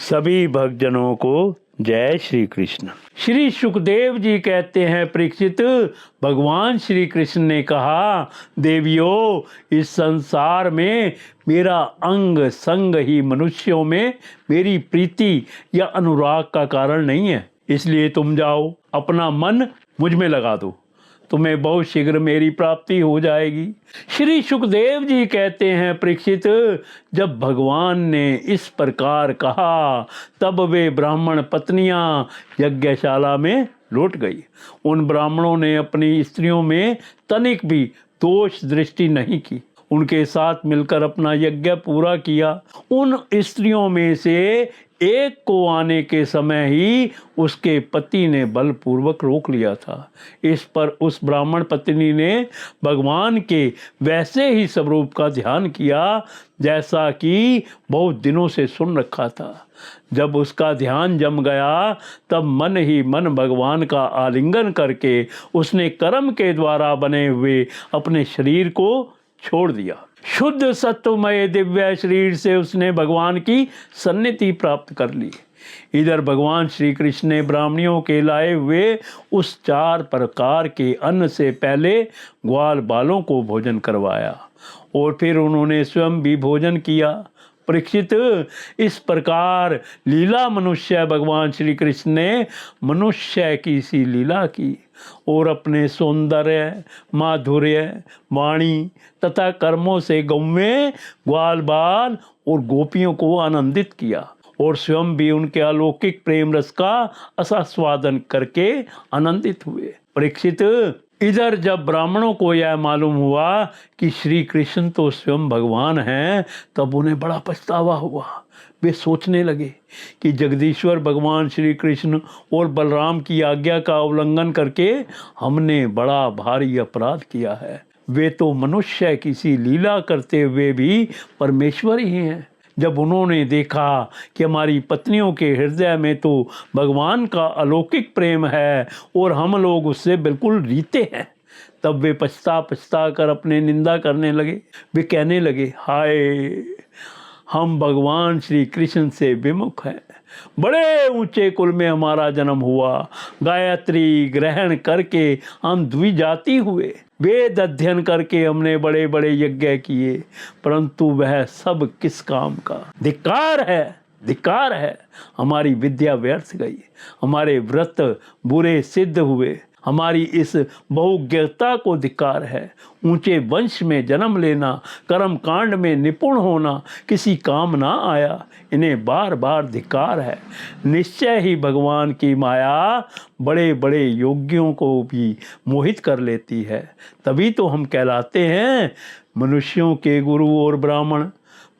सभी भक्तजनों को जय श्री कृष्ण। श्री सुखदेव जी कहते हैं, परीक्षित, भगवान श्री कृष्ण ने कहा, देवियों, इस संसार में मेरा अंग संग ही मनुष्यों में मेरी प्रीति या अनुराग का कारण नहीं है। इसलिए तुम जाओ, अपना मन मुझ में लगा दो, तुम्हें बहुत शीघ्र मेरी प्राप्ति हो जाएगी। श्री सुखदेव जी कहते हैं, परीक्षित, जब भगवान ने इस प्रकार कहा तब वे ब्राह्मण पत्नियां यज्ञशाला में लौट गई। उन ब्राह्मणों ने अपनी स्त्रियों में तनिक भी दोष दृष्टि नहीं की, उनके साथ मिलकर अपना यज्ञ पूरा किया। उन स्त्रियों में से एक को आने के समय ही उसके पति ने बलपूर्वक रोक लिया था। इस पर उस ब्राह्मण पत्नी ने भगवान के वैसे ही स्वरूप का ध्यान किया जैसा कि बहुत दिनों से सुन रखा था। जब उसका ध्यान जम गया तब मन ही मन भगवान का आलिंगन करके उसने कर्म के द्वारा बने हुए अपने शरीर को छोड़ दिया। शुद्ध सत्वमय दिव्य शरीर से उसने भगवान की सन्निधि प्राप्त कर ली। इधर भगवान श्री कृष्ण ने ब्राह्मणियों के लाए हुए उस 4 प्रकार के अन्न से पहले ग्वाल बालों को भोजन करवाया और फिर उन्होंने स्वयं भी भोजन किया। परीक्षित, इस प्रकार लीला मनुष्य भगवान श्री कृष्ण ने मनुष्य की सी लीला की और अपने सौंदर्य, माधुर्य, वाणी तथा कर्मों से गौवें, ग्वाल बाल और गोपियों को आनंदित किया और स्वयं भी उनके अलौकिक प्रेम रस का आस्वादन करके आनंदित हुए। परीक्षित, इधर जब ब्राह्मणों को यह मालूम हुआ कि श्री कृष्ण तो स्वयं भगवान हैं, तब उन्हें बड़ा पछतावा हुआ। वे सोचने लगे कि जगदीश्वर भगवान श्री कृष्ण और बलराम की आज्ञा का उल्लंघन करके हमने बड़ा भारी अपराध किया है। वे तो मनुष्य किसी लीला करते हुए भी परमेश्वर ही हैं। जब उन्होंने देखा कि हमारी पत्नियों के हृदय में तो भगवान का अलौकिक प्रेम है और हम लोग उससे बिल्कुल रीते हैं, तब वे पछता कर अपने निंदा करने लगे। वे कहने लगे, हाय, हम भगवान श्री कृष्ण से विमुख हैं। बड़े ऊंचे कुल में हमारा जन्म हुआ, गायत्री ग्रहण करके हम द्विजाति हुए, वेद अध्ययन करके हमने बड़े बड़े यज्ञ किए, परंतु वह सब किस काम का? धिक्कार है, धिक्कार है। हमारी विद्या व्यर्थ गई, हमारे व्रत बुरे सिद्ध हुए, हमारी इस बहुज्ञता को धिक्कार है। ऊंचे वंश में जन्म लेना, कर्म कांड में निपुण होना किसी काम ना आया, इन्हें बार बार धिक्कार है। निश्चय ही भगवान की माया बड़े बड़े योगियों को भी मोहित कर लेती है, तभी तो हम कहलाते हैं मनुष्यों के गुरु और ब्राह्मण,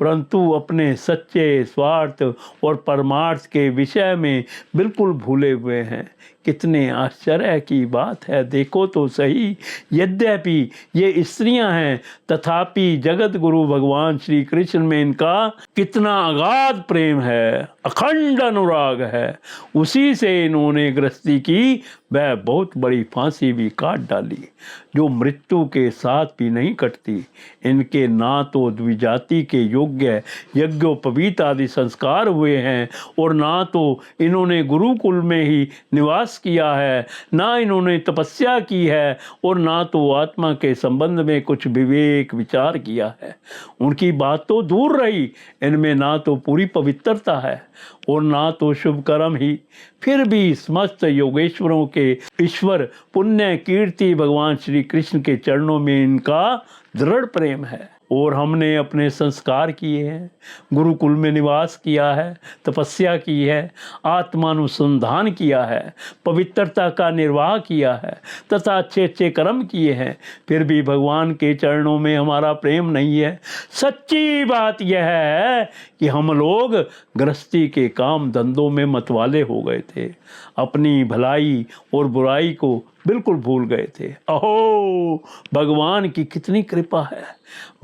परंतु अपने सच्चे स्वार्थ और परमार्थ के विषय में बिल्कुल भूले हुए हैं। कितने आश्चर्य की बात है, देखो तो सही। यद्यपि ये स्त्रियां हैं, तथापि जगत गुरु भगवान श्री कृष्ण में इनका कितना अगाध प्रेम है, अखंड अनुराग है। उसी से इन्होंने गृहस्थी की वह बहुत बड़ी फांसी भी काट डाली, जो मृत्यु के साथ भी नहीं कटती। इनके ना तो द्विजाति के योग्य यज्ञोपवीत आदि संस्कार हुए हैं और ना तो इन्होंने गुरुकुल में ही निवास किया है, ना इन्होंने तपस्या की है और ना तो आत्मा के संबंध में कुछ विवेक विचार किया है। उनकी बात तो दूर रही, इनमें ना तो पूरी पवित्रता है और ना तो शुभ कर्म ही। फिर भी समस्त योगेश्वरों के ईश्वर पुण्य कीर्ति भगवान श्री कृष्ण के चरणों में इनका दृढ़ प्रेम है। और हमने अपने संस्कार किए हैं, गुरुकुल में निवास किया है, तपस्या की है, आत्मानुसंधान किया है, पवित्रता का निर्वाह किया है तथा अच्छे अच्छे कर्म किए हैं, फिर भी भगवान के चरणों में हमारा प्रेम नहीं है। सच्ची बात यह है कि हम लोग गृहस्थी के काम धंधों में मतवाले हो गए थे, अपनी भलाई और बुराई को बिल्कुल भूल गए थे। अहो, भगवान की कितनी कृपा है।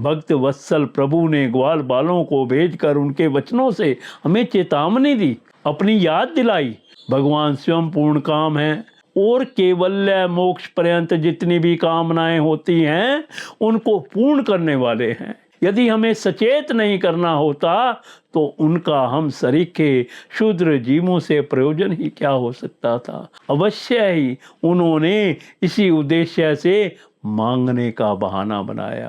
भक्त वत्सल प्रभु ने ग्वाल बालों को भेजकर उनके वचनों से हमें चेतावनी दी, अपनी याद दिलाई। भगवान स्वयं पूर्ण काम है और केवल्य मोक्ष पर्यंत जितनी भी कामनाएं होती हैं उनको पूर्ण करने वाले हैं। यदि हमें सचेत नहीं करना होता तो उनका हम सरीखे शूद्र जीवों से प्रयोजन ही क्या हो सकता था। अवश्य ही उन्होंने इसी उद्देश्य से मांगने का बहाना बनाया,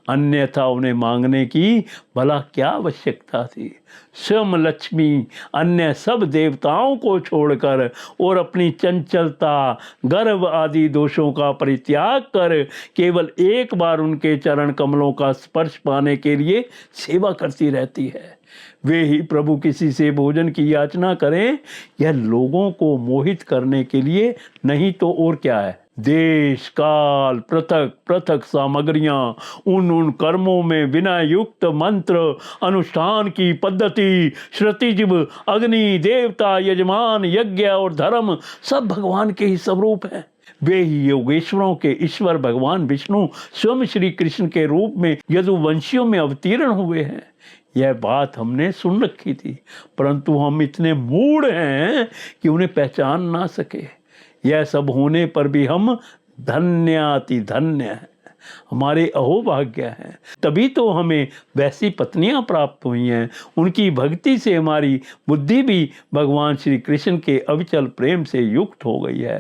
अन्यथा उन्हें मांगने की भला क्या आवश्यकता थी। स्वयं लक्ष्मी अन्य सब देवताओं को छोड़कर और अपनी चंचलता, गर्व आदि दोषों का परित्याग कर केवल एक बार उनके चरण कमलों का स्पर्श पाने के लिए सेवा करती रहती है। वे ही प्रभु किसी से भोजन की याचना करें, यह लोगों को मोहित करने के लिए, नहीं तो और क्या है। देश काल पृथक पृथक सामग्रियां उन कर्मों में विनय युक्त मंत्र अनुष्ठान की पद्धति, श्रुतिजीव, अग्नि, देवता, यजमान, यज्ञ और धर्म सब भगवान के ही स्वरूप हैं। वे ही योगेश्वरों के ईश्वर भगवान विष्णु स्वयं श्री कृष्ण के रूप में यदुवंशियों में अवतीर्ण हुए हैं। यह बात हमने सुन रखी थी, परंतु हम इतने मूढ़ हैं कि उन्हें पहचान ना सके। यह सब होने पर भी हम धन्याति धन्य हैं, हमारे अहोभाग्य हैं। तभी तो हमें वैसी पत्नियां प्राप्त हुई हैं। उनकी भक्ति से हमारी बुद्धि भी भगवान श्री कृष्ण के अविचल प्रेम से युक्त हो गई है।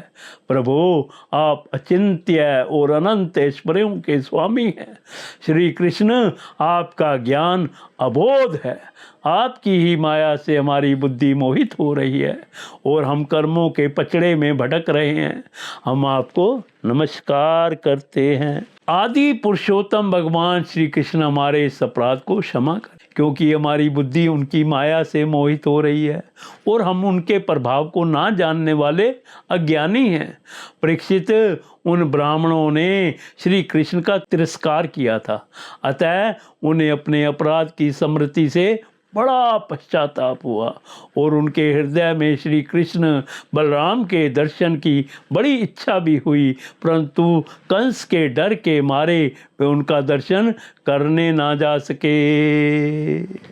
प्रभु, आप अचिंत्य और अनंत ऐश्वर्यों के स्वामी हैं। श्री कृष्ण, आपका ज्ञान अबोध है। आपकी ही माया से हमारी बुद्धि मोहित हो रही है और हम कर्मों के पचड़े में भटक रहे हैं। हम आपको नमस्कार करते हैं। आदि पुरुषोत्तम भगवान श्री कृष्ण हमारे इस अपराध को क्षमा करें, क्योंकि हमारी बुद्धि उनकी माया से मोहित हो रही है और हम उनके प्रभाव को ना जानने वाले अज्ञानी हैं। परीक्षित, उन ब्राह्मणों ने श्री कृष्ण का तिरस्कार किया था, अतः उन्हें अपने अपराध की स्मृति से बड़ा पश्चाताप हुआ और उनके हृदय में श्री कृष्ण बलराम के दर्शन की बड़ी इच्छा भी हुई, परंतु कंस के डर के मारे वे उनका दर्शन करने ना जा सके।